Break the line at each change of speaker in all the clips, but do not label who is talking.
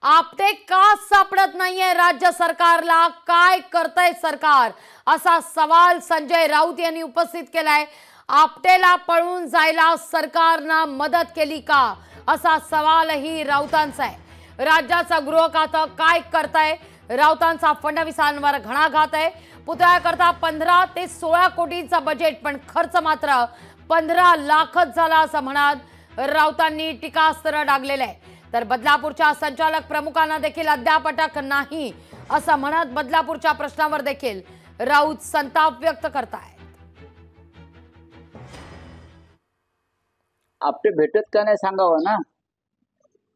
आपटे का सापडत नाहीये राज्य सरकारला? काय करतंय सरकार, असा सवाल संजय राऊत यांनी उपस्थित केलाय। आपटेला पळून जायला सरकारनं मदत केली का, असा सवालही राऊतांचा आहे। राज्याचं गृह खातं काय करतंय? राऊतांचा फडणवीसांवर घणाघात आहे। पुतळ्याकरता 15 ते 16 कोटींचा बजेट, पण खर्च मात्र 15 लाखच झाला असं म्हणत राऊतांनी टीकास्त्र डागलेलं आहे। तर बदलापूरच्या संचालक प्रमुखांना देखील अद्याप अटक नाही असं म्हणत बदलापूरच्या प्रश्नावर देखील राऊत संताप व्यक्त करतायत।
आपटे भेटत का नाही सांगावं ना।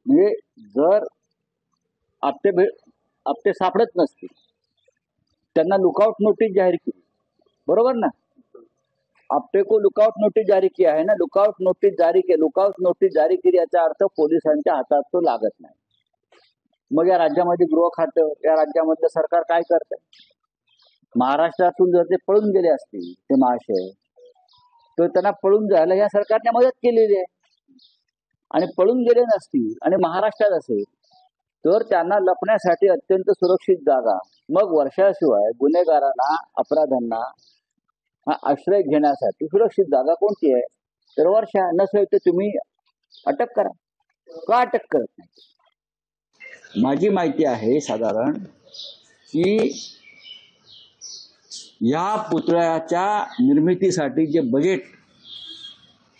म्हणजे जर आपटे सापडत नसतील, त्यांना लुकआउट नोटीस जाहीर केली, बरोबर ना। आपटे को लुकआउट नोटीस जारी किया है ना। लुकआउट नोटीस जारी केली याचा अर्थ पोलिसांच्या हातात तो लागत नाही। मग या राज्यामध्ये गृह खातं, या राज्यामधलं सरकार काय करतंय? महाराष्ट्रातून जर ते पळून गेले असतील ते महाशय, तर त्यांना पळून जायला या सरकारने मदत केलेली आहे। आणि पळून गेले नसतील आणि महाराष्ट्रात असेल तर त्यांना लपण्यासाठी अत्यंत सुरक्षित जागा, मग वर्षाशिवाय गुन्हेगारांना, अपराध्यांना आश्रय घेण्यासाठी सुरक्षित जागा कोणती आहे? तर वर्षा। नसेल तर तुम्ही अटक करा। का अटक करत नाही? माझी माहिती आहे साधारण की या पुतळ्याच्या निर्मितीसाठी जे बजेट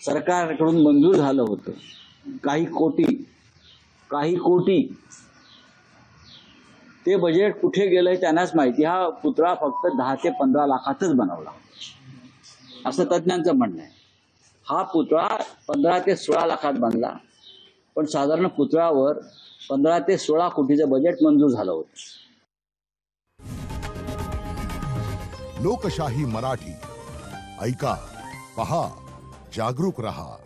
सरकारकडून मंजूर झालं होतं, काही कोटी, ते बजेट कुठे गेलंय त्यांनाच माहिती। हा पुतळा फक्त 10 ते 15 लाखातच बनवला असं तज्ञांचं म्हणणं आहे। हा पुतळा 15 ते 16 लाखात बनला, पण साधारण पुतळ्यावर 15 ते 16 कोटीचं बजेट मंजूर झालं होतं।
लोकशाही मराठी ऐका, पहा, जागरूक रहा।